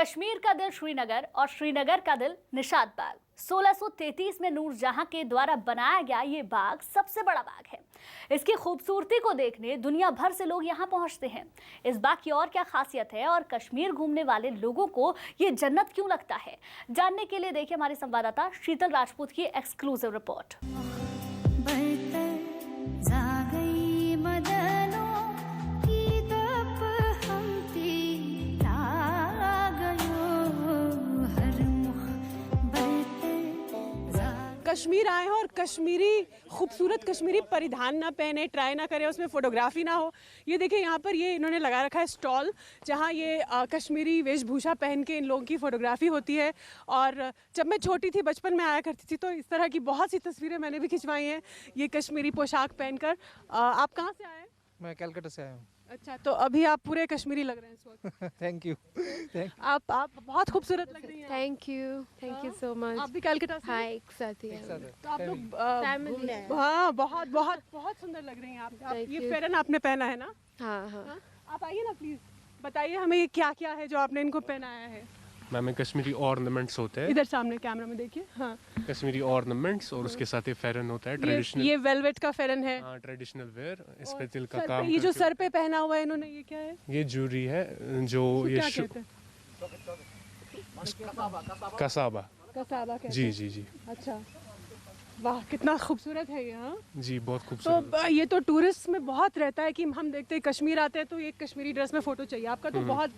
कश्मीर का दिल श्रीनगर और श्रीनगर का दिल निशात बाग। 1633 में नूरजहां के द्वारा बनाया गया ये बाग सबसे बड़ा बाग है। इसकी खूबसूरती को देखने दुनिया भर से लोग यहाँ पहुँचते हैं। इस बाग की और क्या खासियत है और कश्मीर घूमने वाले लोगों को ये जन्नत क्यों लगता है, जानने के लिए देखिए हमारे संवाददाता शीतल राजपूत की एक्सक्लूसिव रिपोर्ट। कश्मीर आए हो और कश्मीरी खूबसूरत कश्मीरी परिधान ना पहने, ट्राई ना करें, उसमें फ़ोटोग्राफी ना हो। ये देखिए यहाँ पर ये इन्होंने लगा रखा है स्टॉल, जहाँ ये कश्मीरी वेशभूषा पहन के इन लोगों की फ़ोटोग्राफी होती है। और जब मैं छोटी थी, बचपन में आया करती थी, तो इस तरह की बहुत सी तस्वीरें मैंने भी खिंचवाई हैं ये कश्मीरी पोशाक पहनकर। आप कहाँ से आए? मैं कलकत्ता से आया हूँ। अच्छा, तो अभी आप पूरे कश्मीरी लग रहे हैं इस वक्त। Thank you. आप बहुत खूबसूरत लग रही हैं। Thank you so much. आप भी कलकत्ता से? हाँ, एक साथ ही हैं। तो आप लोग हाँ, बहुत बहुत बहुत सुंदर लग रही हैं आप ये फेरन आपने पहना है ना? हाँ। आप आइए ना प्लीज, बताइए हमें ये क्या क्या है जो आपने इनको पहनाया है। मैम, कश्मीरी ऑर्नामेंट्स होते हैं। इधर सामने कैमरा में देखिए। हाँ, कश्मीरी ऑर्नामेंट्स और उसके साथ ये फेरन होता है ट्रेडिशनल। ये वेलवेट का फेरन है। हाँ, ट्रेडिशनल वेयर। इस पे तिल का काम। ये जो सर पे पहना हुआ है इन्होंने, ये क्या है? ये ज्यूरी है जो ये क्या कहते हैं? कसाबा। कसाबा कहते जी हैं। जी जी। अच्छा, वाह कितना खूबसूरत है ये। हाँ जी, बहुत खूबसूरत। तो ये तो टूरिस्ट में बहुत रहता है कि हम देखते हैं कश्मीर आते हैं तो एक कश्मीरी ड्रेस में फोटो चाहिए। आपका तो बहुत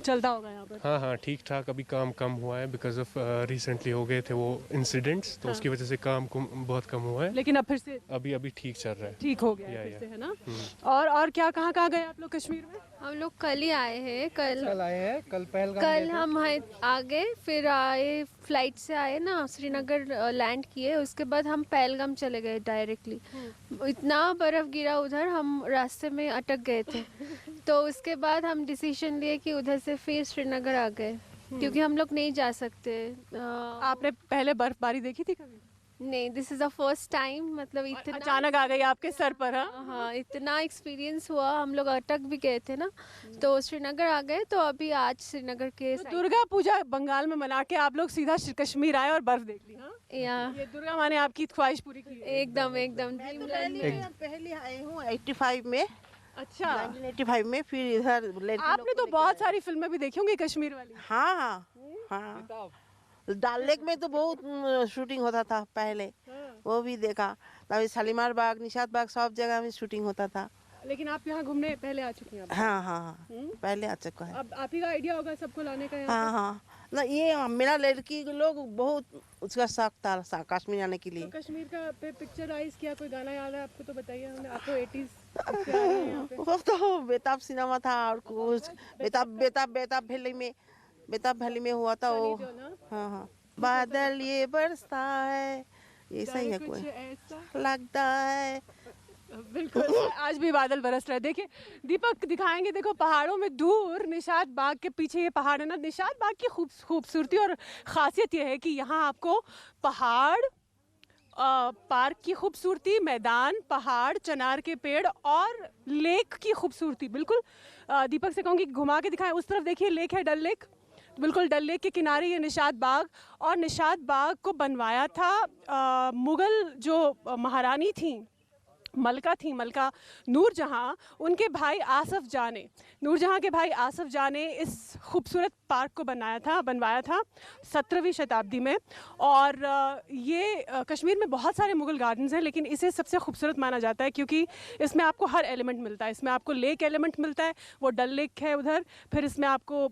चलता होगा यहाँ पर। हाँ, ठीक ठाक अभी काम कम हुआ है बिकॉज ऑफ रिसेंटली हो गए थे वो इंसिडेंट्स, तो उसकी वजह से काम बहुत कम हुआ है। लेकिन अब फिर से अभी ठीक चल रहा है। ठीक हो गया है फिर से, है ना? और क्या कहाँ गए आप लोग कश्मीर में? हम लोग कल ही आए हैं। कल आए हैं, कल पहलगाम कल हम आ गए, फिर आए फ्लाइट से आए ना, श्रीनगर लैंड किए, उसके बाद हम पहलगाम चले गए डायरेक्टली। इतना बर्फ गिरा उधर, हम रास्ते में अटक गए थे। तो उसके बाद हम डिसीजन लिए कि उधर से फिर श्रीनगर आ गए, क्योंकि हम लोग नहीं जा सकते। आपने पहले बर्फबारी देखी थी कभी? नहीं, this is the first time. मतलब इतना अचानक आ गई आपके सर पर? हाँ, इतना एक्सपीरियंस हुआ, हम लोग अटक भी गए थे ना, तो श्रीनगर आ गए। तो अभी आज श्रीनगर के तो दुर्गा पूजा बंगाल में मना के आप लोग सीधा कश्मीर आए और बर्फ देख ली। हाँ, ये दुर्गा माँ ने आपकी ख्वाहिश पूरी की। एकदम पहले आई हूँ 85 में। अच्छा, 1985 में। फिर इधर आपने तो बहुत सारी फिल्में भी देखी होंगी कश्मीर वाली। हाँ। डल लेक में तो बहुत शूटिंग होता था पहले, वो भी देखा। तभी शालीमार बाग, निशात बाग, सब जगह में शूटिंग होता था। लेकिन आप यहाँ घूमने पहले आ चुकी हैं? हाँ, पहले आ चुका है। अब आप ही का आइडिया होगा सबको लाने का यहाँ? हाँ, ना ये मेरा लड़की लोग बहुत उसका शौक था कश्मीर आने के लिए। तो कश्मीर का पिक्चराइज किया, कोई गाना याद है आपको तो बताइए हमें। आप तो 80s वो तो बेताब सिनेमा था और कुछ बेताब वैली में हुआ था वो। हाँ, बादल ये बरसता है, ऐसा ही है, कोई लगता है। बिल्कुल, आज भी बादल बरस रहे हैं। देखिए दीपक दिखाएंगे, देखो पहाड़ों में दूर निशात बाग के पीछे ये पहाड़ है ना। निशात बाग की खूबसूरती और ख़ासियत ये है कि यहाँ आपको पहाड़, पार्क की खूबसूरती, मैदान, पहाड़, चनार के पेड़ और लेक की खूबसूरती। बिल्कुल दीपक से कहूँगी घुमा के दिखाएं। उस तरफ देखिए लेक है, डल लेक। बिल्कुल डल लेक के किनारे ये निशात बाग। और निशात बाग को बनवाया था मुग़ल जो महारानी थी, मलका नूरजहां, उनके भाई आसफ जाह ने, नूरजहां के भाई आसफ जाह ने इस खूबसूरत पार्क को बनवाया था 17वीं शताब्दी में। और ये कश्मीर में बहुत सारे मुग़ल गार्डन्स हैं, लेकिन इसे सबसे खूबसूरत माना जाता है क्योंकि इसमें आपको हर एलिमेंट मिलता है। इसमें आपको लेक एलिमेंट मिलता है, वो डल लेक है उधर। फिर इसमें आपको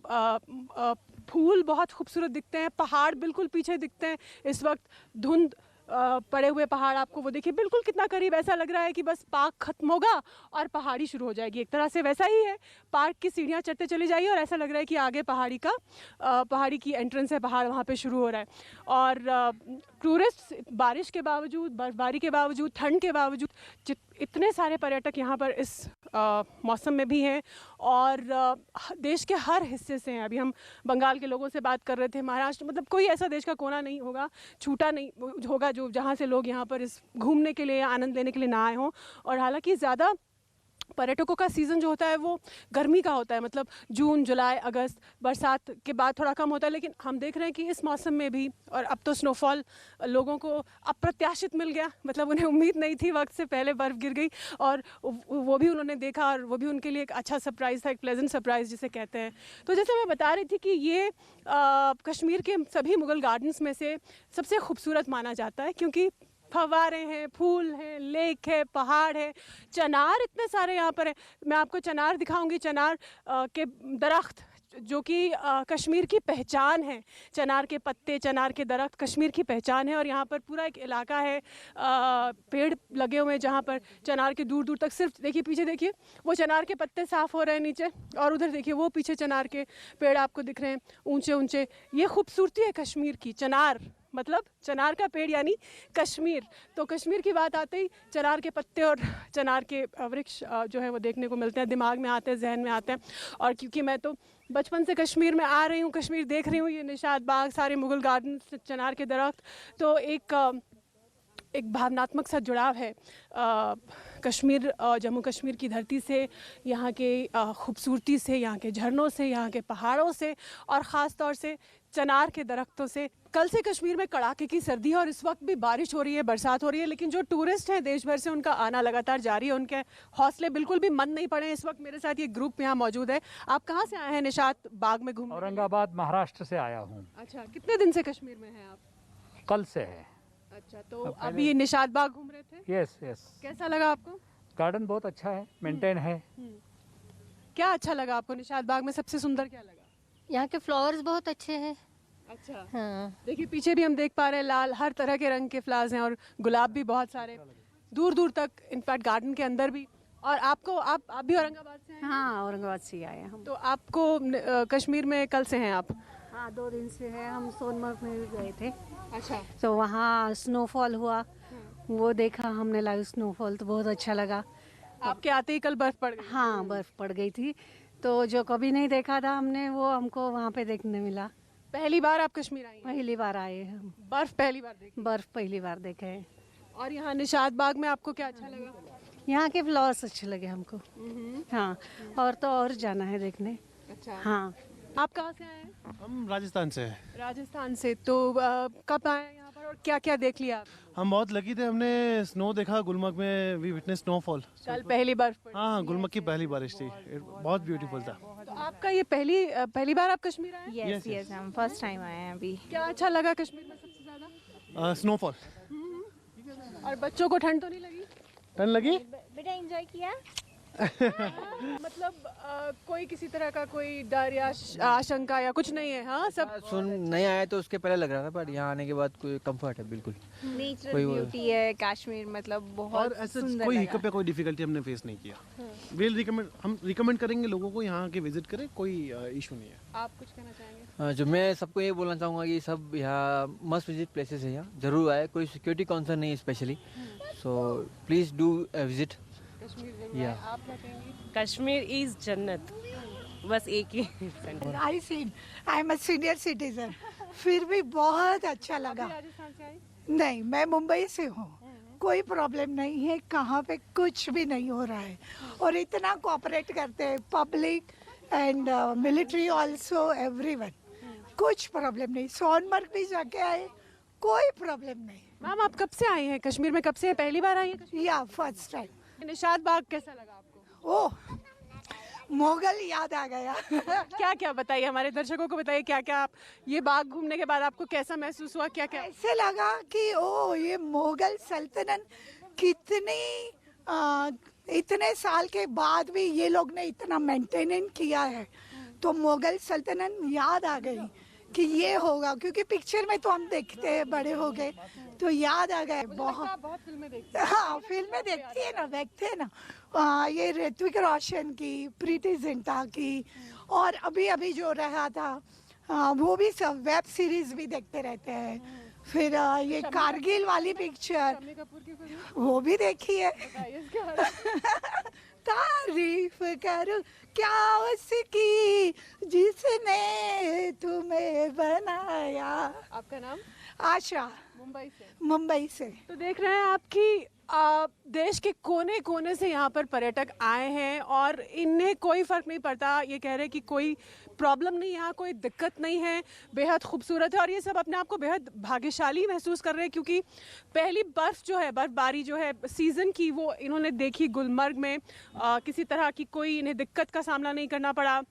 फूल बहुत खूबसूरत दिखते हैं, पहाड़ बिल्कुल पीछे दिखते हैं इस वक्त, धुंध पड़े हुए पहाड़ आपको वो देखिए बिल्कुल कितना करीब। ऐसा लग रहा है कि बस पार्क खत्म होगा और पहाड़ी शुरू हो जाएगी। एक तरह से वैसा ही है, पार्क की सीढ़ियाँ चढ़ते चली जाइए और ऐसा लग रहा है कि आगे पहाड़ी की एंट्रेंस है, पहाड़ वहाँ पे शुरू हो रहा है। और टूरिस्ट बारिश के बावजूद, बर्फबारी के बावजूद, ठंड के बावजूद, इतने सारे पर्यटक यहाँ पर इस मौसम में भी हैं। और देश के हर हिस्से से हैं। अभी हम बंगाल के लोगों से बात कर रहे थे, महाराष्ट्र, मतलब कोई ऐसा देश का कोना नहीं होगा, छूटा नहीं होगा जो जहाँ से लोग यहाँ पर इस घूमने के लिए, आनंद लेने के लिए ना आए हों। और हालांकि ज़्यादा पर्यटकों का सीज़न जो होता है वो गर्मी का होता है, मतलब जून, जुलाई, अगस्त, बरसात के बाद थोड़ा कम होता है। लेकिन हम देख रहे हैं कि इस मौसम में भी, और अब तो स्नोफॉल लोगों को अप्रत्याशित मिल गया, मतलब उन्हें उम्मीद नहीं थी, वक्त से पहले बर्फ़ गिर गई और वो भी उन्होंने देखा और वो भी उनके लिए एक अच्छा सरप्राइज़ था, एक प्लेजेंट सरप्राइज़ जिसे कहते हैं। तो जैसे मैं बता रही थी कि ये कश्मीर के सभी मुगल गार्डन्स में से सबसे खूबसूरत माना जाता है, क्योंकि फव्वारे हैं, फूल हैं, लेक है, पहाड़ है, चनार इतने सारे यहाँ पर है। मैं आपको चनार दिखाऊंगी, चनार के दरख्त जो कि कश्मीर की पहचान है। चनार के पत्ते, चनार के दरख्त कश्मीर की पहचान है। और यहाँ पर पूरा एक इलाका है, पेड़ लगे हुए हैं जहाँ पर चनार के दूर दूर तक, सिर्फ देखिए पीछे देखिए, वो चनार के पत्ते साफ़ हो रहे हैं नीचे, और उधर देखिए वो पीछे चनार के पेड़ आपको दिख रहे हैं, ऊंचे ऊंचे। ये खूबसूरती है कश्मीर की। चनार मतलब चनार का पेड़ यानी कश्मीर। तो कश्मीर की बात आते ही चनार के पत्ते और चनार के वृक्ष जो है वो देखने को मिलते हैं, दिमाग में आते हैं, जहन में आते हैं। और क्योंकि मैं तो बचपन से कश्मीर में आ रही हूँ, कश्मीर देख रही हूँ, ये निशात बाग, सारे मुगल गार्डन, चनार के दरख्त, तो एक भावनात्मक सा जुड़ाव है कश्मीर, जम्मू कश्मीर की धरती से, यहाँ के खूबसूरती से, यहाँ के झरनों से, यहाँ के पहाड़ों से, और ख़ास तौर से चनार के दरख्तों से। कल से कश्मीर में कड़ाके की सर्दी है और इस वक्त भी बारिश हो रही है, बरसात हो रही है, लेकिन जो टूरिस्ट हैं देश भर से, उनका आना लगातार जारी है, उनके हौसले बिल्कुल भी मंद नहीं पड़े। इस वक्त मेरे साथ ये ग्रुप यहाँ मौजूद है। आप कहाँ से आए हैं निशात बाग में घूमने? औरंगाबाद, महाराष्ट्र से आया हूँ। अच्छा, कितने दिन से कश्मीर में हैं आप? कल से है। अच्छा, तो अभी ये निशात बाग घूम रहे थे? Yes yes. कैसा लगा आपको? गार्डन बहुत अच्छा है, मेंटेन है। क्या अच्छा लगा आपको निशात बाग में? सबसे सुंदर क्या लगा? यहाँ के फ्लावर्स बहुत अच्छे हैं। अच्छा, हाँ। देखिए पीछे भी हम देख पा रहे हैं, लाल हर तरह के रंग के फ्लावर्स हैं और गुलाब भी बहुत सारे, दूर दूर तक, इनफैक्ट गार्डन के अंदर भी। और आपको, आप भी औरंगाबाद से हैं? हाँ, औरंगाबाद से आए हम। तो आपको कश्मीर में कल से हैं आप? हाँ, 2 दिन से है। हम सोनमर्ग में भी गए थे। अच्छा, तो वहाँ स्नोफॉल हुआ, वो देखा हमने, लाइव स्नोफॉल, तो बहुत अच्छा लगा। आपके आते ही कल बर्फ पड़ गई? हाँ, बर्फ पड़ गई थी, तो जो कभी नहीं देखा था हमने, वो हमको वहाँ पे देखने मिला। पहली बार आप कश्मीर आई हैं? पहली बार आए हैं हम। बर्फ पहली बार देखी? बर्फ पहली बार देखे हैं। और यहाँ निशात बाग में आपको क्या अच्छा लगा? यहाँ के फ्लावर्स अच्छे लगे हमको। हाँ, और तो और जाना है देखने। अच्छा, हाँ। आप कहाँ से आए हैं? हम राजस्थान से हैं। राजस्थान से। तो कब आए हैं यहाँ पर और क्या क्या देख लिया आप? हम बहुत लकी थे, हमने स्नो देखा गुलमर्ग में। We witness snowfall. कल पहली बर्फ पड़ी। हाँ, गुलमर्ग की पहली बारिश थी, बहुत ब्यूटीफुल था। तो आपका ये पहली बार आप कश्मीर आए हैं? Yes, yes, हम फर्स्ट टाइम आए हैं अभी। क्या अच्छा लगा कश्मीर में सबसे ज्यादा? स्नोफॉल। और बच्चों को ठंड तो नहीं लगी? ठंड लगी? बेटा एंजॉय किया? मतलब कोई किसी तरह का कोई डर या आशंका या कुछ नहीं है? हाँ, सब सुन नहीं आया तो उसके पहले लग रहा था, पर यहाँ आने के बाद कोई कंफर्ट है बिल्कुल। नेचुरल ब्यूटी है कश्मीर, मतलब और बहुत ऐसा सुंदर कोई लगा। हिकअप या कोई डिफिकल्टी हमने फेस नहीं किया। हम रिकमेंड करेंगे लोगों को यहाँ के विजिट करें, कोई इशू नहीं है। आप कुछ कहना चाहेंगे? जो मैं सबको ये बोलना चाहूँगा कि सब यहाँ मस्ट विजिट प्लेसेस है, यहाँ जरूर आए। कोई सिक्योरिटी कंसर्न नहीं specially, so please do visit. Kashmir जरूर आए। आप क्या कहेंगे? कश्मीर इज जन्नत, बस एक ही I seen, I am a senior citizen, फिर भी बहुत अच्छा लगा। राजस्थान से आई? नहीं, मैं मुंबई से हूँ। कोई प्रॉब्लम नहीं है, कहाँ पे कुछ भी नहीं हो रहा है, और इतना कोऑपरेट करते हैं public and military also, everyone. कुछ प्रॉब्लम नहीं। सोनमर्ग भी जाके आए, कोई प्रॉब्लम नहीं। मैम, आप कब से आई हैं कश्मीर में? कब से हैं? पहली बार आई हैं कश्मीर? या फर्स्ट टाइम। निशात बाग कैसा लगा आपको? ओह, मोगल याद आ गया। क्या क्या बताइए, हमारे दर्शकों को बताइए, क्या क्या आप ये बाग घूमने के बाद आपको कैसा महसूस हुआ? क्या क्या ऐसे लगा कि ओ, ये मुगल सल्तनत कितनी इतने साल के बाद भी ये लोग ने इतना मेंटेन किया है, तो मुगल सल्तनत याद आ गई कि ये होगा, क्योंकि पिक्चर में तो हम देखते हैं, बड़े हो गए तो याद आ गए। बहुत फिल्में देखते हैं। हाँ, फिल्में देखती है ना, देखते हैं ना। ये ऋत्विक रोशन की, प्रीति जिंटा की, और अभी अभी जो रहा था वो भी सब वेब सीरीज भी देखते रहते हैं। फिर ये कारगिल वाली पिक्चर, वो भी देखी है। तारीफ करूं क्या उसकी जिसने तुम्हें बनाया। या आपका नाम? आशा, मुंबई से। मुंबई से। तो देख रहे हैं आपकी देश के कोने कोने से यहाँ पर पर्यटक आए हैं और इन्हें कोई फ़र्क नहीं पड़ता। ये कह रहे हैं कि कोई प्रॉब्लम नहीं, यहाँ कोई दिक्कत नहीं है, बेहद खूबसूरत है। और ये सब अपने आप को बेहद भाग्यशाली महसूस कर रहे हैं क्योंकि पहली बर्फ़ जो है, बर्फ़बारी जो है सीज़न की, वो इन्होंने देखी गुलमर्ग में। किसी तरह की कोई इन्हें दिक्कत का सामना नहीं करना पड़ा,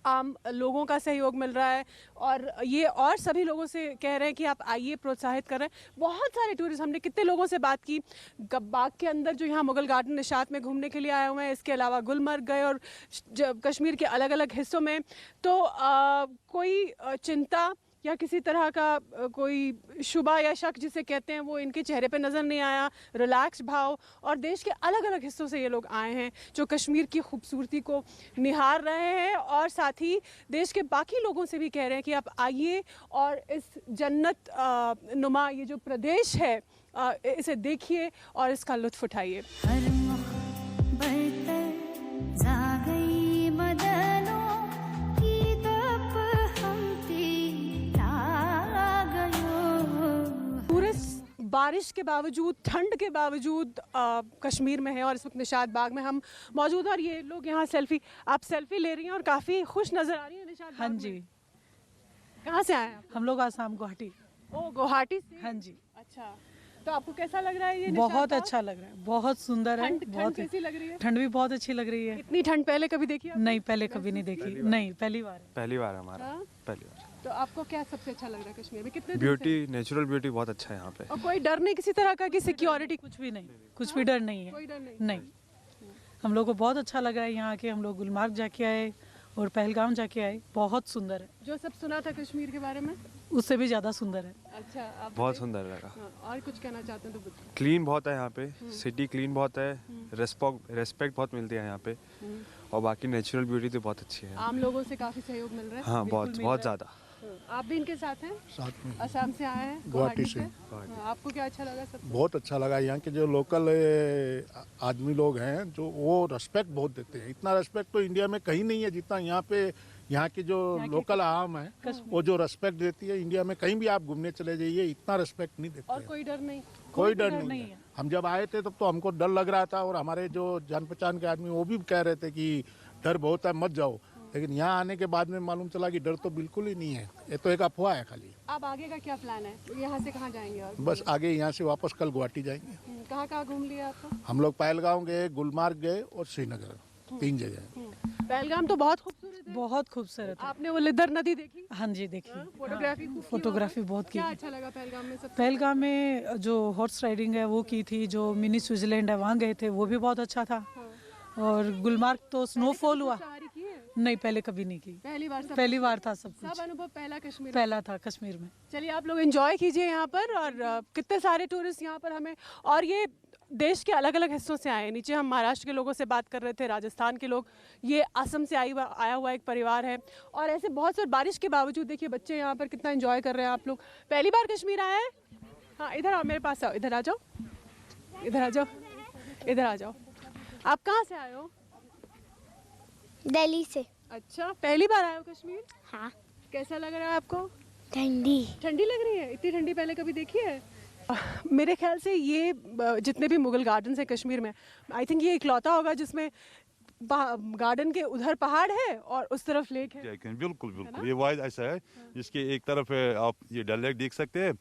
आम लोगों का सहयोग मिल रहा है। और ये और सभी लोगों से कह रहे हैं कि आप आइए, प्रोत्साहित कर रहे हैं। बहुत सारे टूरिस्ट, हमने कितने लोगों से बात की बाग के अंदर जो यहाँ मुगल गार्डन निशात में घूमने के लिए आए हुए हैं, इसके अलावा गुलमर्ग गए और कश्मीर के अलग अलग हिस्सों में। तो कोई चिंता या किसी तरह का कोई शुबा या शक जिसे कहते हैं वो इनके चेहरे पे नज़र नहीं आया। रिलैक्स भाव, और देश के अलग अलग हिस्सों से ये लोग आए हैं जो कश्मीर की खूबसूरती को निहार रहे हैं और साथ ही देश के बाकी लोगों से भी कह रहे हैं कि आप आइए और इस जन्नत नुमा ये जो प्रदेश है इसे देखिए और इसका लुत्फ़ उठाइए। बारिश के बावजूद, ठंड के बावजूद कश्मीर में है और इस वक्त निशात बाग में हम मौजूद हैं और ये लोग यहाँ आप सेल्फी ले रही हैं और काफ़ी खुश नज़र आ रही हैं निशात बाग। हाँ जी। कहाँ से आए हैं? हम लोग आसाम गुवाहाटी। ओ, गुवाहाटी से? हाँ जी। अच्छा, तो आपको कैसा लग रहा है ये? बहुत अच्छा लग रहा है, बहुत सुंदर है। ठंड कैसी लग रही है? ठंड भी बहुत अच्छी लग रही है। इतनी ठंड पहले कभी देखी आपने? नहीं, पहले कभी नहीं देखी। नहीं, पहली बार है। पहली बार हमारा, पहली बार। तो आपको क्या सबसे अच्छा लग रहा है कश्मीर में? कितने ब्यूटी, नेचुरल ब्यूटी बहुत अच्छा है यहाँ पे। और कोई डर नहीं किसी तरह का कि सिक्योरिटी? कुछ भी नहीं, कुछ भी डर नहीं है। कोई डर नहीं? नहीं, हम लोग को बहुत अच्छा लगा है यहाँ के। हम लोग गुलमर्ग जाके आए और पहलगाम जाके आए, बहुत सुंदर है। जो सब सुना था कश्मीर के बारे में उससे भी ज़्यादा सुंदर है। अच्छा, आप बहुत सुंदर लगा। और कुछ कहना चाहते हैं तो बताइए। क्लीन बहुत है यहाँ पे, सिटी क्लीन बहुत है, रेस्पेक्ट बहुत मिलती है यहाँ पे, और बाकी नेचुरल ब्यूटी तो बहुत अच्छी है। आम लोगों से काफी सहयोग मिल रहा है। हाँ, बहुत ज़्यादा। आप भी इनके साथ हैं? साथ में। असम से आए हैं, गुवाहाटी से। आपको क्या अच्छा लगा? सब बहुत अच्छा लगा। यहाँ के जो लोकल आदमी लोग हैं जो वो रेस्पेक्ट बहुत देते हैं। इतना रेस्पेक्ट तो इंडिया में कहीं नहीं है जितना यहाँ पे। यहाँ की जो लोकल आम है वो जो रेस्पेक्ट देती है, इंडिया में कहीं भी आप घूमने चले जाइए इतना रेस्पेक्ट नहीं देते। और कोई डर नहीं? कोई डर नहीं है। हम जब आए थे तब तो हमको डर लग रहा था और हमारे जो जान पहचान के आदमी वो भी कह रहे थे कि डर बहुत है, मत जाओ। लेकिन यहाँ आने के बाद में मालूम चला कि डर तो बिल्कुल ही नहीं है, ये तो एक अफवाह है खाली। अब आगे का क्या प्लान है? यहाँ से कहाँ जाएंगे? और बस आगे यहाँ से वापस कल गुवाहाटी जाएंगे। कहाँ कहाँ घूम लिया आपको? हम लोग पहलगाम गए, गुलमर्ग गए और श्रीनगर, 3 जगह। पहलगाम तो बहुत खूबसूरत है। बहुत खूबसूरत है। आपने वो लिदर नदी देखी? हाँ जी, देखी। फोटोग्राफी बहुत की। क्या अच्छा लगा पहलगाम में? पहलगाम में जो हॉर्स राइडिंग है वो की थी, जो मिनी स्विट्जरलैंड है वहाँ गए थे, वो भी बहुत अच्छा था। और गुलमर्ग तो स्नोफॉल हुआ। नहीं, पहले कभी नहीं की, पहली बार था सब कुछ। सब अनुभव पहला था कश्मीर में। चलिए, आप लोग एंजॉय कीजिए यहाँ पर। और कितने सारे टूरिस्ट यहाँ पर हमें, और ये देश के अलग अलग हिस्सों से आए। नीचे हम महाराष्ट्र के लोगों से बात कर रहे थे, राजस्थान के लोग, ये असम से आया हुआ एक परिवार है। और ऐसे बहुत सारे, बारिश के बावजूद देखिए बच्चे यहाँ पर कितना एंजॉय कर रहे हैं। आप लोग पहली बार कश्मीर आए हैं? हाँ, इधर आओ, मेरे पास आओ, इधर आ जाओ, इधर आ जाओ, इधर आ जाओ। आप कहाँ से आए हो? दिल्ली से। अच्छा, पहली बार आए हो कश्मीर? हाँ। कैसा लग रहा है आपको? ठंडी लग रही है? इतनी ठंडी पहले कभी देखी है? मेरे ख्याल से ये जितने भी मुगल गार्डन्स हैं कश्मीर में, आई थिंक ये इकलौता होगा जिसमें गार्डन के उधर पहाड़ है और उस तरफ लेक है। बिल्कुल बिल्कुल, ये वाइड ऐसा है जिसके एक तरफ आप ये डल लेक देख सकते हैं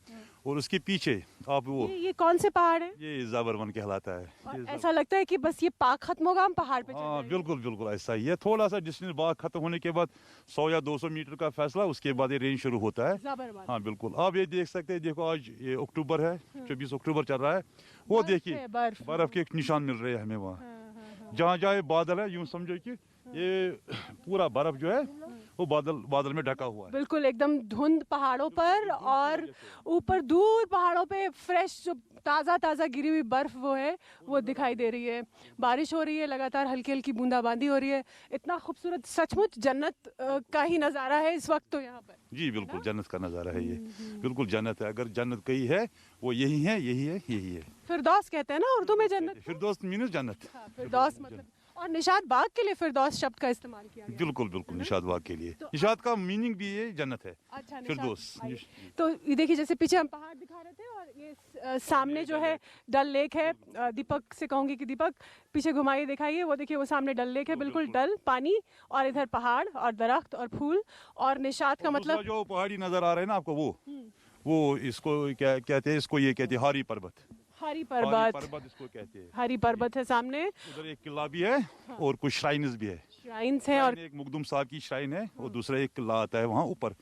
और उसके पीछे आप वो ये कौन से पहाड़ है? ये ज़बरवन कहलाता है। और ऐसा लगता है कि बस ये पाक खत्म होगा, हम पहाड़ पे चढ़ हाँ, जाएंगे। बिल्कुल बिल्कुल ऐसा ही है। थोड़ा सा डिस्टेंस बाग खत्म होने के बाद 100 या 200 मीटर का फैसला, उसके बाद ये रेंज शुरू होता है। हाँ बिल्कुल, आप ये देख सकते हैं। देखो आज ये अक्टूबर है, 24 अक्टूबर चल रहा है। वो देखिए बर्फ के निशान मिल रहे हैं हमें वहाँ। जहाँ जहाँ बादल है, यूँ समझो कि ये पूरा बर्फ जो है वो बादल में ढका हुआ है। बिल्कुल एकदम धुंध पहाड़ों पर, और ऊपर दूर पहाड़ों पे फ्रेश जो ताज़ा गिरी हुई बर्फ वो दिखाई दे रही है। बारिश हो रही है, लगातार हल्की हल्की बूंदाबांदी हो रही है। इतना खूबसूरत, सचमुच जन्नत का ही नज़ारा है इस वक्त तो यहाँ पर। जी बिल्कुल, जन्नत का नज़ारा है ये, बिल्कुल जन्नत है। अगर जन्नत कहीं है वो यही है, यही है, यही है। फिरदौस कहते हैं ना उर्दू में जन्नत? फिरदौस मीन्स जन्नत। फिरदौस मतलब और निशात बाग के लिए फिरदौस शब्द का इस्तेमाल किया गया। बिल्कुल बिल्कुल, निशात बाग के लिए। निशात का मीनिंग भी ये जन्नत है। अच्छा, फिरदौस। तो ये देखिए, जैसे पीछे हम पहाड़ दिखा रहे थे और ये सामने जो है डल लेक है। दीपक से कहूंगी कि दीपक पीछे घुमाइए, दिखाइए, वो देखिए वो सामने डल लेक है, बिल्कुल डल पानी, और इधर पहाड़ और दरख्त और फूल। और निशात का मतलब जो पहाड़ी नजर आ रहा है ना आपको, वो इसको क्या कहते हैं, इसको ये कहते हैं हारी पर्वत। हरी पर्वत इसको कहते हैं। हरी पर्वत है सामने। उधर एक किला भी है और कुछ श्राइन्स भी है। श्राइन्स हैं और एक मुकदुम साहब की श्राइन है और दूसरा एक किला आता है वहाँ ऊपर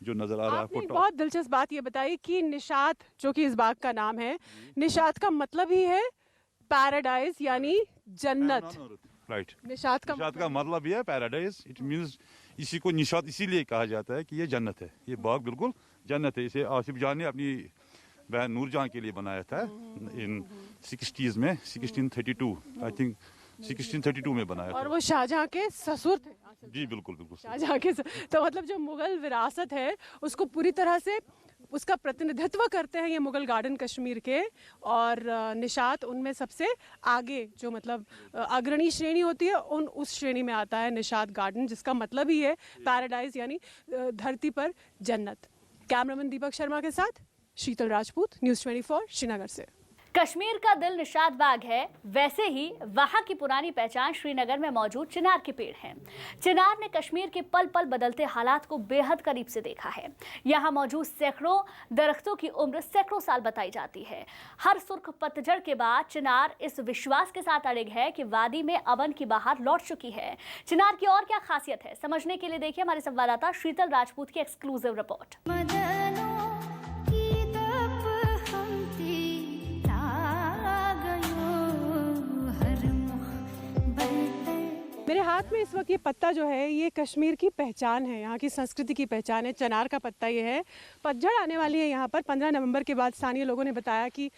जो नजर आ रहा है आपने आपको। बहुत दिलचस्प बात ये बताई कि निशात, जो कि इस बाग का नाम है, निशात का मतलब ही है पैराडाइज यानी जन्नत। राइट। निशात का मतलब भी है पैराडाइज। इट मींस इसी को निशात इसीलिए कहा जाता है कि ये जन्नत है। ये बाग बिल्कुल जन्नत है। इसे आसिफ जान ने अपनी बहन नूरजहां के लिए बनाया था इन 60s में, 1632 आई थिंक 1632 में बनाया था। और वो शाहजहां के ससुर थे। जी बिल्कुल बिल्कुल शाहजहां के तो मतलब जो मुगल विरासत है उसको पूरी तरह से उसका प्रतिनिधित्व करते हैं ये मुगल गार्डन कश्मीर के। और निशात उनमें सबसे आगे, जो मतलब अग्रणी श्रेणी होती है, उस श्रेणी में आता है निशात गार्डन, जिसका मतलब ही है पैराडाइज यानी धरती पर जन्नत। कैमरामैन दीपक शर्मा के साथ शीतल राजपूत, न्यूज़ 24 श्रीनगर से। कश्मीर का दिल निशात बाग है, वैसे ही वहाँ की पुरानी पहचान श्रीनगर में मौजूद चिनार के पेड़ हैं। चिनार ने कश्मीर के पल पल बदलते हालात को बेहद करीब से देखा है। यहाँ मौजूद सैकड़ों दरख्तों की उम्र सैकड़ों साल बताई जाती है। हर सुर्ख पतझड़ के बाद चिनार इस विश्वास के साथ अड़िग है कि वादी में अवन की बहार लौट चुकी है। चिनार की और क्या खासियत है, समझने के लिए देखिए हमारे संवाददाता शीतल राजपूत की एक्सक्लूसिव रिपोर्ट। मेरे हाथ में इस वक्त ये पत्ता जो है, ये कश्मीर की पहचान है, यहाँ की संस्कृति की पहचान है। चनार का पत्ता ये है। पतझड़ आने वाली है यहाँ पर 15 नवंबर के बाद। स्थानीय लोगों ने बताया कि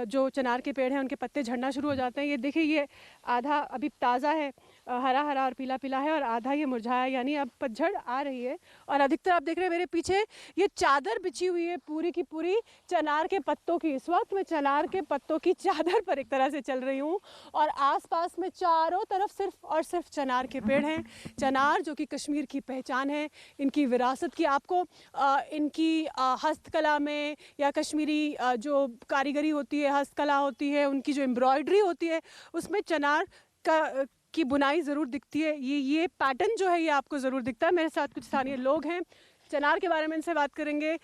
जो चनार के पेड़ हैं उनके पत्ते झड़ना शुरू हो जाते हैं। ये देखिए, ये आधा अभी ताज़ा है, हरा हरा और पीला पीला है, और आधा ये मुरझाया, यानी अब पतझड़ आ रही है। और अधिकतर आप देख रहे हैं मेरे पीछे ये चादर बिछी हुई है पूरी की पूरी चनार के पत्तों की। इस वक्त मैं चनार के पत्तों की चादर पर एक तरह से चल रही हूँ और आसपास में चारों तरफ सिर्फ और सिर्फ चनार के पेड़ हैं। चनार जो कि कश्मीर की पहचान है, इनकी विरासत की आपको इनकी हस्तकला में या कश्मीरी जो कारीगरी होती है, हस्तकला होती है, उनकी जो एम्ब्रॉयडरी होती है, उसमें चनार की बुनाई ज़रूर दिखती है। ये पैटर्न जो है ये आपको ज़रूर दिखता है। मेरे साथ कुछ स्थानीय लोग हैं, चनार के बारे में इनसे बात करेंगे।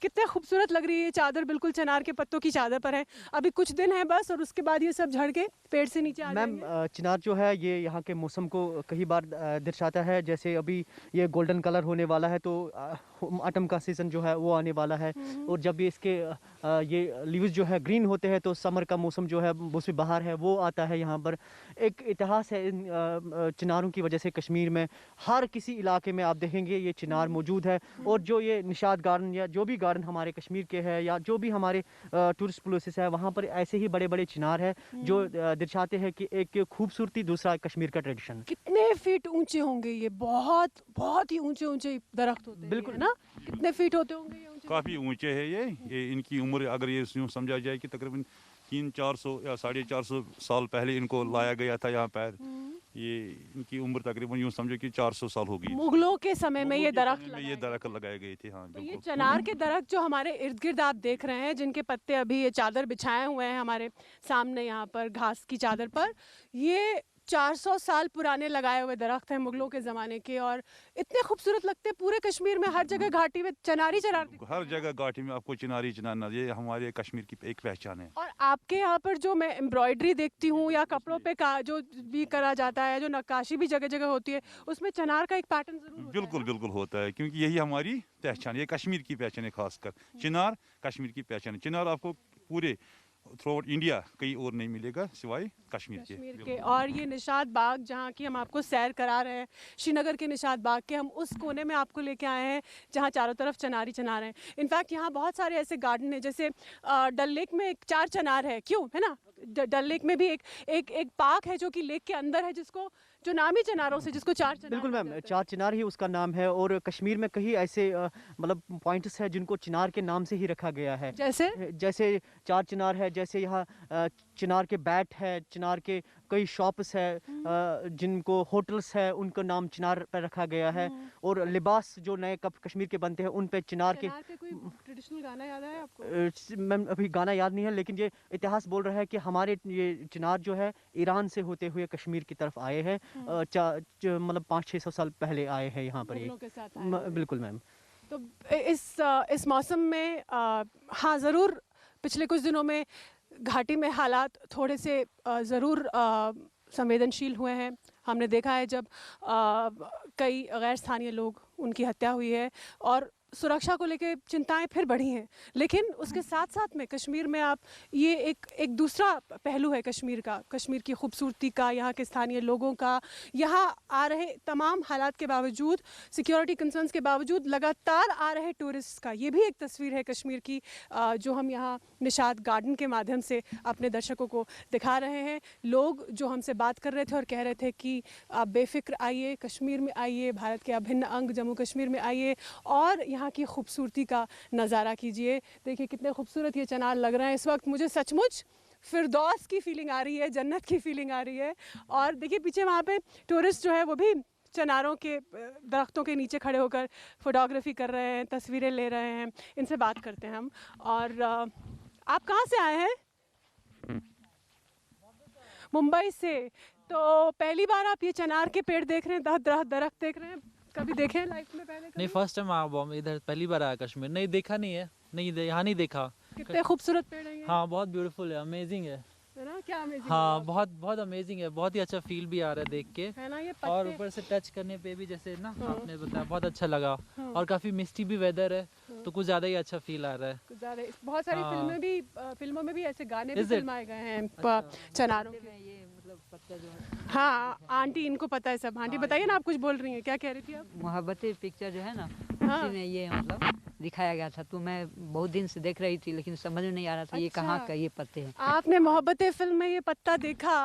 कितने खूबसूरत लग रही है चादर, बिल्कुल चनार के पत्तों की चादर पर है। अभी कुछ दिन है बस और उसके बाद ये सब झड़ के पेड़ से नीचे आ जाएंगे। मैम, चिनार जो है ये यहाँ के मौसम को कई बार दर्शाता है। जैसे अभी ये गोल्डन कलर होने वाला है, तो ऑटम का सीज़न जो है वो आने वाला है। और जब भी इसके ये लीव्स जो है ग्रीन होते हैं, तो समर का मौसम जो है मौसमी बहार है वो आता है यहाँ पर। एक इतिहास है इन चिनारों की वजह से कश्मीर में हर किसी इलाके में आप देखेंगे ये चिनार मौजूद है। और जो ये निशात गार्डन या जो भी गार्डन हमारे कश्मीर के हैं या जो भी हमारे टूरिस्ट प्लेसेस है, वहाँ पर ऐसे ही बड़े बड़े चिनार है जो दर्शाते हैं कि एक खूबसूरती, दूसरा कश्मीर का ट्रेडिशन। कितने फीट ऊंचे होंगे ये? बहुत बहुत ही ऊंचे ऊंचे दरख्त होते हैं। बिल्कुल ना, कितने फीट होते होंगे ये? काफ़ी ऊंचे है ये इनकी उम्र अगर ये यूँ समझा जाए कि तकरीबन 300-400 या 450 साल पहले इनको लाया गया था यहाँ पर। ये इनकी उम्र तकरीबन यूँ समझो कि 400 साल हो गई। मुगलों के समय में ये दरख्त लगाए गए थे। हाँ, तो ये चनार के दरख्त जो हमारे इर्द गिर्द आप देख रहे हैं, जिनके पत्ते अभी ये चादर बिछाए हुए हैं हमारे सामने यहाँ पर घास की चादर पर, ये 400 साल पुराने लगाए हुए दरख्त हैं मुगलों के ज़माने के। और इतने खूबसूरत लगते हैं। पूरे कश्मीर में हर जगह घाटी में चनारी चनार, हर जगह घाटी में आपको चिनारी चिनार, ये हमारे कश्मीर की एक पहचान है। और आपके यहाँ पर जो मैं एम्ब्रॉयडरी देखती हूँ या कपड़ों पे जो भी करा जाता है, जो नक्काशी भी जगह जगह होती है, उसमें चनार का एक पैटर्न जरूर बिल्कुल बिल्कुल होता है, क्योंकि यही हमारी पहचान, ये कश्मीर की पहचान है। खासकर चिनार कश्मीर की पहचान है। चिनार आपको पूरे थ्रू आउट इंडिया कहीं और नहीं मिलेगा सिवाय कश्मीर के। और ये निशात बाग जहाँ की हम आपको सैर करा रहे हैं, श्रीनगर के निशात बाग के हम उस कोने में आपको लेके आए हैं जहाँ चारों तरफ चनारी चनार हैं। इनफैक्ट यहाँ बहुत सारे ऐसे गार्डन हैं, जैसे डल लेक में 4 चनार है, क्यों है ना। डल लेक में भी एक पार्क है जो कि लेक के अंदर है, जो नामी चिनारों से, जिसको चार चिनार बिल्कुल मैम, चार चिनार ही उसका नाम है। और कश्मीर में कई ऐसे मतलब पॉइंट्स हैं जिनको चिनार के नाम से ही रखा गया है। जैसे चार चिनार है, जैसे यहाँ चिनार के बैट है, चिनार के कई शॉप्स है, जिनको होटल्स है उनका नाम चिनार पर रखा गया है। और लिबास जो नए कप कश्मीर के बनते हैं उन पे चिनार के कोई ट्रेडिशनल गाना याद है आपको? मैम अभी गाना याद नहीं है, लेकिन ये इतिहास बोल रहा है कि हमारे ये चिनार जो है ईरान से होते हुए कश्मीर की तरफ आए हैं। मतलब 500-600 साल पहले आए हैं यहाँ पर ये। बिल्कुल मैम। तो इस मौसम में हाँ ज़रूर पिछले कुछ दिनों में घाटी में हालात थोड़े से ज़रूर संवेदनशील हुए हैं। हमने देखा है जब कई गैर स्थानीय लोग उनकी हत्या हुई है और सुरक्षा को लेकर चिंताएं फिर बढ़ी हैं। लेकिन उसके साथ साथ में कश्मीर में आप ये एक दूसरा पहलू है कश्मीर का, कश्मीर की खूबसूरती का, यहाँ के स्थानीय लोगों का। यहाँ आ रहे तमाम हालात के बावजूद, सिक्योरिटी कंसर्न्स के बावजूद लगातार आ रहे टूरिस्ट का ये भी एक तस्वीर है कश्मीर की, जो हम यहाँ निशात गार्डन के माध्यम से अपने दर्शकों को दिखा रहे हैं। लोग जो हमसे बात कर रहे थे और कह रहे थे कि आप बेफिक्र आइए, कश्मीर में आइए, भारत के अभिन्न अंग जम्मू कश्मीर में आइए और यहाँ की खूबसूरती का नज़ारा कीजिए। देखिए कितने खूबसूरत ये चिनार लग रहे हैं। इस वक्त मुझे सचमुच फिरदौस की फीलिंग आ रही है, जन्नत की फीलिंग आ रही है। और देखिए पीछे वहाँ पे टूरिस्ट जो है वो भी चिनारों के दरख्तों के नीचे खड़े होकर फोटोग्राफी कर रहे हैं, तस्वीरें ले रहे हैं। इनसे बात करते हैं हम। और आप कहाँ से आए हैं? मुंबई से। तो पहली बार आप ये चिनार के पेड़ देख रहे हैं, दरख्त देख रहे हैं? कभी देखे हैं लाइफ में पहले? नहीं, फर्स्ट टाइम आया इधर, पहली बार आया कश्मीर। नहीं देखा नहीं है, यहाँ नहीं देखा। कितने खूबसूरत पेड़ हैं ये? हाँ बहुत ब्यूटीफुल है, अमेजिंग है ना? क्या अमेजिंग? हाँ बहुत बहुत अमेजिंग है, बहुत ही अच्छा फील भी आ रहा है देख के। है ना? ये और ऊपर से टच करने पे भी जैसे ना आपने बताया बहुत अच्छा लगा। और काफी मिस्टी भी वेदर है, तो कुछ ज्यादा ही अच्छा फील आ रहा है। बहुत सारी फिल्मों में भी ऐसे गाने भी फिल्माए गए हैं चिनारों के। हाँ आंटी इनको पता है सब। आंटी बताइए ना, आप कुछ बोल रही हैं, क्या कह रही थी आप? मोहब्बतें पिक्चर जो है ना, उसी में ये मतलब दिखाया गया था। तो मैं बहुत दिन से देख रही थी लेकिन समझ में नहीं आ रहा था ये कहाँ का ये पत्ते हैं। आपने मोहब्बतें फिल्म में ये पत्ता देखा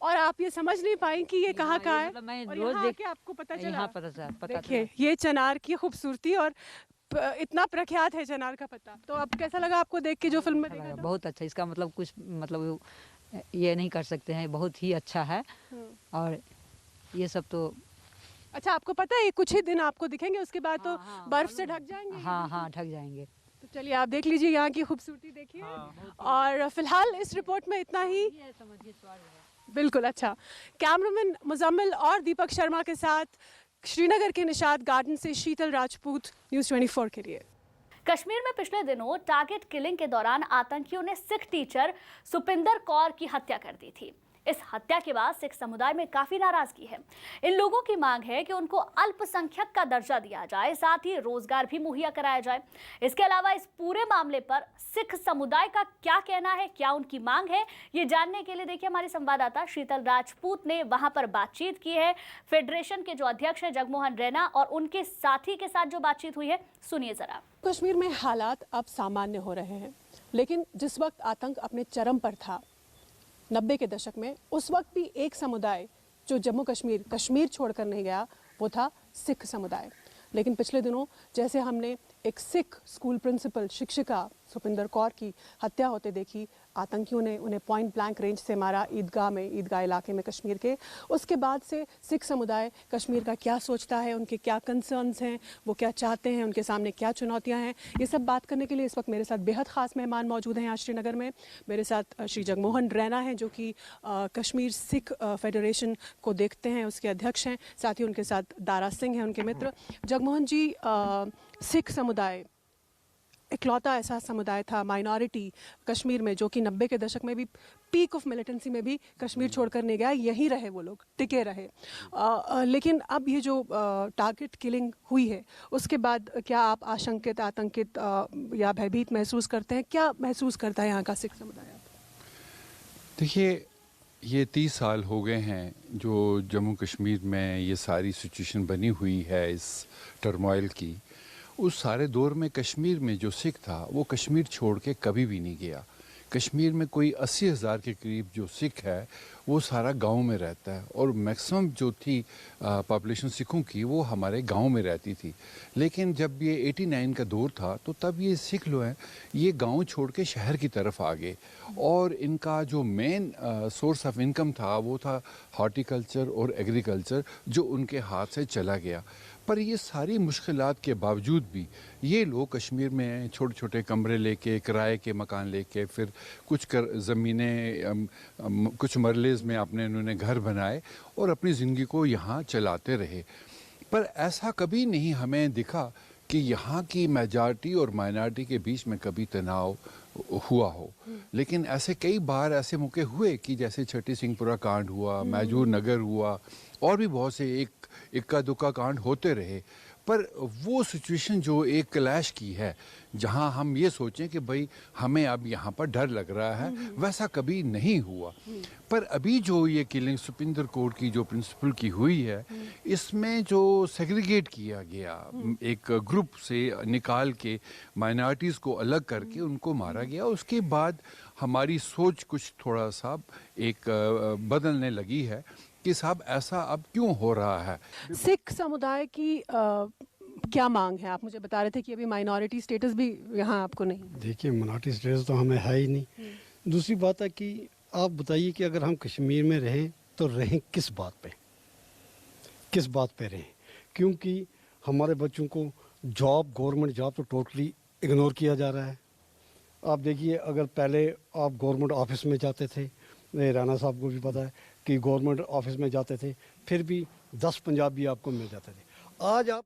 और आप ये समझ नहीं पाई कि ये कहाँ का है? मतलब मैं और रोज यहाँ आके आपको पता चला? यहाँ पता चला। देखिए ये चिनार की खूबसूरती और इतना प्रख्यात है चिनार का पत्ता। तो अब कैसा लगा आपको देख के जो फिल्म में देखा? बहुत अच्छा। इसका मतलब कुछ मतलब ये नहीं कर सकते हैं, बहुत ही अच्छा है। और ये सब तो अच्छा आपको पता है ये कुछ ही दिन आपको दिखेंगे, उसके बाद तो बर्फ से ढक जाएंगे। हाँ ढक जाएंगे। तो चलिए आप देख लीजिए यहाँ की खूबसूरती देखिए। और फिलहाल इस रिपोर्ट में इतना ही। बिल्कुल। अच्छा, कैमरामैन मुजम्मिल और दीपक शर्मा के साथ श्रीनगर के निशात गार्डन से शीतल राजपूत, न्यूज़ 24 के लिए। कश्मीर में पिछले दिनों टारगेट किलिंग के दौरान आतंकियों ने सिख टीचर सुपिंदर कौर की हत्या कर दी थी। इस हत्या के बाद सिख समुदाय में काफी नाराजगी है। इन लोगों की मांग है कि उनको अल्पसंख्यक का दर्जा दिया जाए, साथ ही रोजगार भी मुहैया कराया जाए। इसके अलावा इस पूरे मामले पर सिख समुदाय का क्या कहना है, क्या उनकी मांग है, ये जानने के लिए देखिए हमारी संवाददाता शीतल राजपूत ने वहां पर बातचीत की है। फेडरेशन के जो अध्यक्ष है जगमोहन रैना और उनके साथी के साथ जो बातचीत हुई है, सुनिए जरा। कश्मीर में हालात अब सामान्य हो रहे हैं, लेकिन जिस वक्त आतंक अपने चरम पर था 90 के दशक में, उस वक्त भी एक समुदाय जो जम्मू कश्मीर छोड़कर नहीं गया, वो था सिख समुदाय। लेकिन पिछले दिनों जैसे हमने एक सिख स्कूल प्रिंसिपल शिक्षिका सुपिंदर कौर की हत्या होते देखी, आतंकियों ने उन्हें पॉइंट ब्लैंक रेंज से मारा ईदगाह इलाके में कश्मीर के। उसके बाद से सिख समुदाय कश्मीर का क्या सोचता है, उनके क्या कंसर्न्स हैं, वो क्या चाहते हैं, उनके सामने क्या चुनौतियां हैं, ये सब बात करने के लिए इस वक्त मेरे साथ बेहद ख़ास मेहमान मौजूद हैं यहाँ श्रीनगर में। मेरे साथ श्री जगमोहन रैना हैं जो कि कश्मीर सिख फेडरेशन को देखते हैं, उसके अध्यक्ष हैं। साथ ही उनके साथ दारा सिंह हैं, उनके मित्र। जगमोहन जी, सिख समुदाय इकलौता ऐसा समुदाय था, माइनॉरिटी कश्मीर में, जो कि 90 के दशक में भी पीक ऑफ मिलिटेंसी में भी कश्मीर छोड़कर नहीं गया, यहीं रहे वो लोग, टिके रहे। लेकिन अब ये जो टारगेट किलिंग हुई है, उसके बाद क्या आप आशंकित, आतंकित या भयभीत महसूस करते हैं? क्या महसूस करता है यहाँ का सिख समुदाय? देखिए, ये 30 साल हो गए हैं जो जम्मू कश्मीर में ये सारी सिचुएशन बनी हुई है इस टर्मोइल की। उस सारे दौर में कश्मीर में जो सिख था वो कश्मीर छोड़ के कभी भी नहीं गया। कश्मीर में कोई 80,000 के करीब जो सिख है वो सारा गांव में रहता है, और मैक्सिमम जो थी पॉपुलेशन सिखों की वो हमारे गांव में रहती थी। लेकिन जब ये 89 का दौर था तो तब ये सिख लोग हैं ये गांव छोड़ के शहर की तरफ आ गए, और इनका जो मेन सोर्स ऑफ इनकम था वो था हॉर्टिकल्चर और एग्रीकल्चर, जो उनके हाथ से चला गया। पर ये सारी मुश्किलात के बावजूद भी ये लोग कश्मीर में छोटे छोटे कमरे लेके, किराए के मकान लेके, फिर कुछ ज़मीनें, कुछ मरलेज़ में अपने उन्होंने घर बनाए और अपनी ज़िंदगी को यहाँ चलाते रहे। पर ऐसा कभी नहीं हमें दिखा कि यहाँ की मेजॉरिटी और माइनॉरिटी के बीच में कभी तनाव हुआ हो। लेकिन ऐसे कई बार ऐसे मौके हुए कि जैसे छठी सिंहपुरा कांड हुआ, मैजूर नगर हुआ, और भी बहुत से इक्का दुक्का कांड होते रहे। पर वो सिचुएशन जो एक क्लैश की है, जहां हम ये सोचें कि भाई हमें अब यहाँ पर डर लग रहा है, वैसा कभी नहीं हुआ। पर अभी जो ये किलिंग सुप्रीम कोर्ट की जो प्रिंसिपल की हुई है, इसमें जो सेग्रीगेट किया गया, एक ग्रुप से निकाल के माइनॉरिटीज़ को अलग करके उनको मारा गया, उसके बाद हमारी सोच कुछ थोड़ा सा एक बदलने लगी है कि साहब ऐसा अब क्यों हो रहा है। सिख समुदाय की क्या मांग है? आप मुझे बता रहे थे कि अभी माइनॉरिटी स्टेटस भी यहाँ आपको नहीं। देखिए, माइनॉरिटी स्टेटस तो हमें है ही नहीं। दूसरी बात है कि आप बताइए कि अगर हम कश्मीर में रहें तो रहें किस बात पे रहें? क्योंकि हमारे बच्चों को जॉब, गवर्नमेंट जॉब तो टोटली इग्नोर किया जा रहा है। आप देखिए, अगर पहले आप गवर्नमेंट ऑफिस में जाते थे, राणा साहब को भी पता है कि गवर्नमेंट ऑफिस में जाते थे, फिर भी 10 पंजाबी आपको मिल जाते थे। आज आप